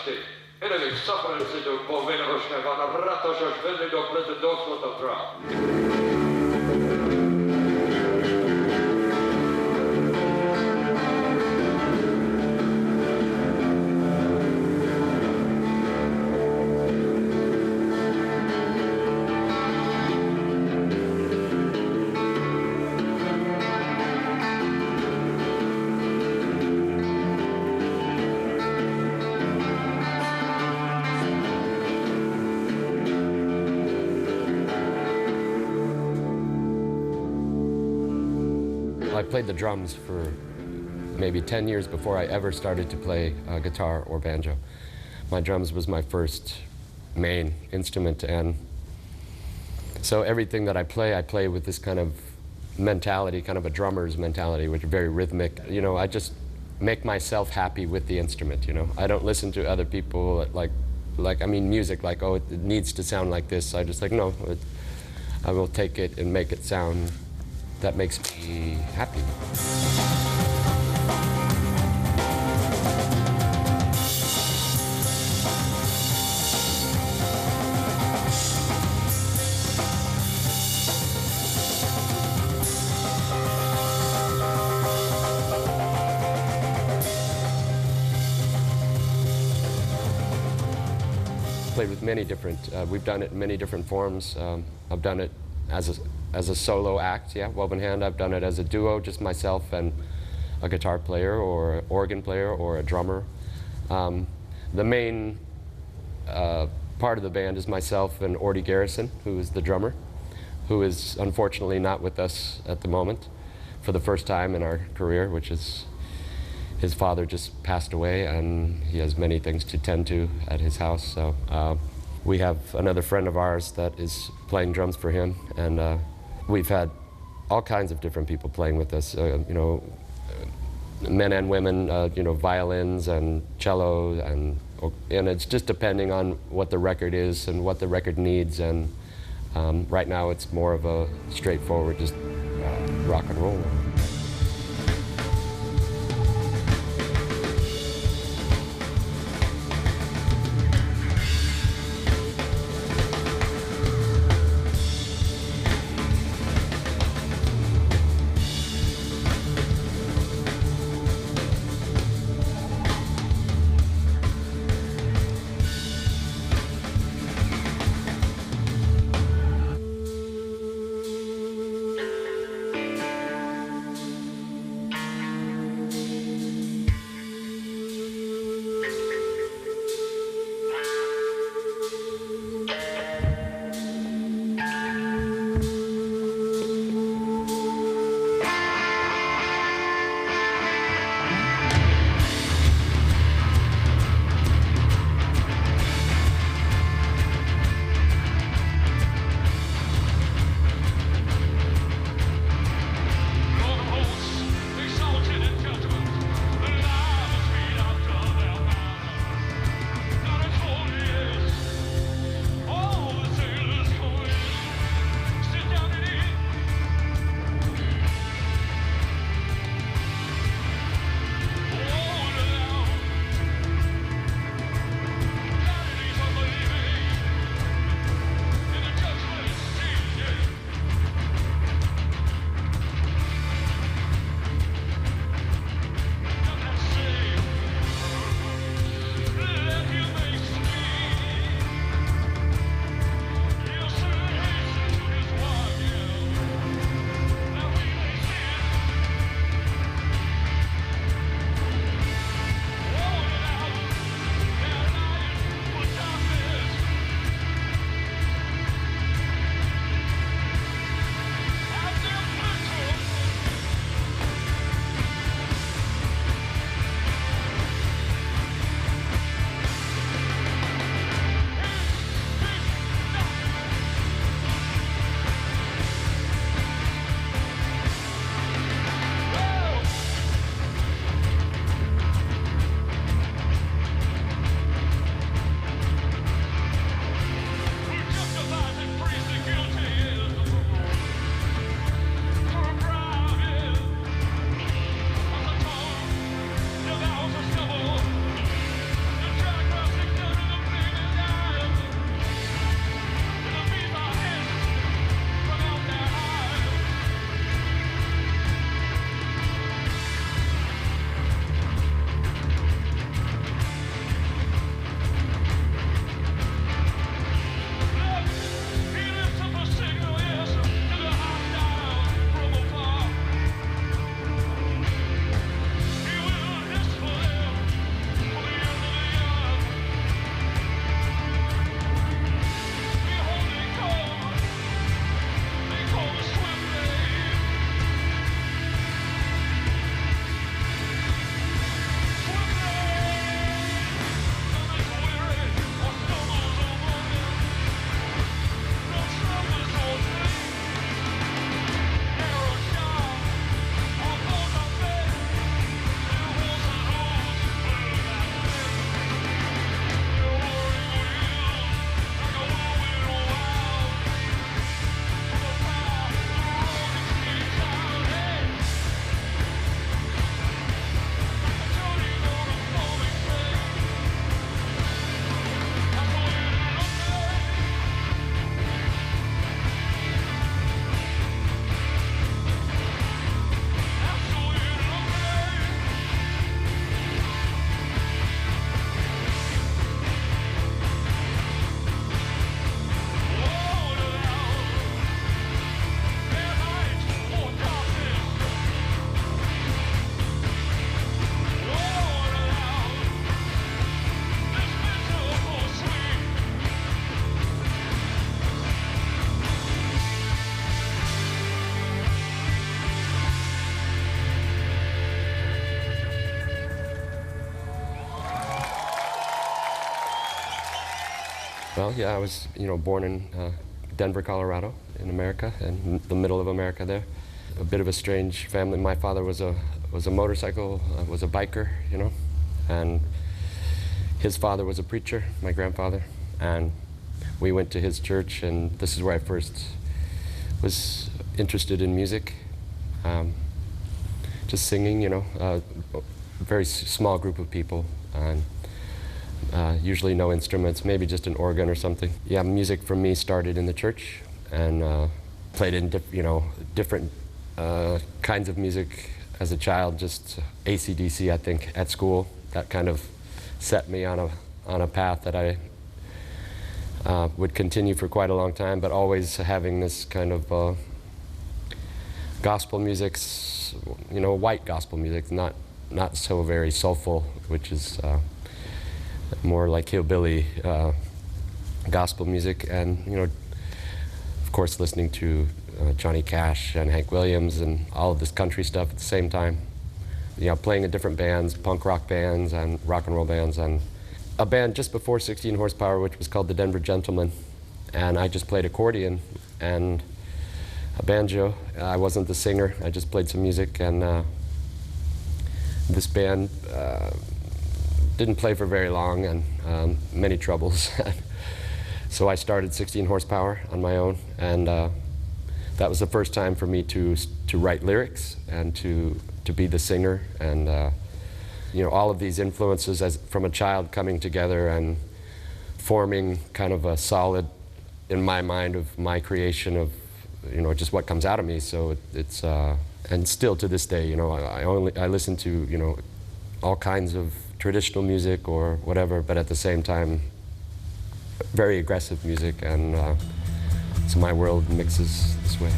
Majesty. Enemy sufferance do povinošne vana vratoša švedli do prezidentskota pra. I played the drums for maybe 10 years before I ever started to play guitar or banjo. My drums was my first main instrument, and so everything that I play with this kind of mentality, kind of a drummer's mentality, which is very rhythmic. You know, I just make myself happy with the instrument, you know. I don't listen to other people like I mean music, like, oh, it needs to sound like this. I just like, no, I will take it and make it sound that makes me happy. Played with many different, we've done it in many different forms. I've done it as a solo act, yeah, Woven Hand. I've done it as a duo, just myself and a guitar player or an organ player or a drummer. The main part of the band is myself and Orty Garrison, who is the drummer, who is unfortunately not with us at the moment for the first time in our career, which is his father just passed away and he has many things to tend to at his house. So we have another friend of ours that is playing drums for him, and we've had all kinds of different people playing with us, you know, men and women, you know, violins and cello, and it's just depending on what the record is and what the record needs, and right now it's more of a straightforward just rock and roll. Well, yeah, I was, born in Denver, Colorado, in America, in the middle of America there. A bit of a strange family. My father was a motorcycle, was a biker, and his father was a preacher, my grandfather, and we went to his church, and this is where I first was interested in music. Just singing, a very small group of people, and usually no instruments, maybe just an organ or something. Yeah, music for me started in the church, and played in different kinds of music as a child. Just AC/DC, I think, at school. That kind of set me on a path that I would continue for quite a long time, but always having this kind of gospel music, white gospel music, not so very soulful, which is more like hillbilly gospel music, and of course listening to Johnny Cash and Hank Williams and all of this country stuff at the same time. Playing in different bands, punk rock bands and rock and roll bands, and a band just before 16 Horsepower, which was called the Denver Gentlemen, and I just played accordion and a banjo. I wasn't the singer, I just played some music, and this band didn't play for very long, and many troubles. So I started 16 Horsepower on my own, and that was the first time for me to write lyrics and to be the singer, and all of these influences from a child coming together and forming kind of a solid, in my mind, of my creation of just what comes out of me. So it's and still to this day, I listen to all kinds of traditional music or whatever, but at the same time very aggressive music, and so my world mixes this way.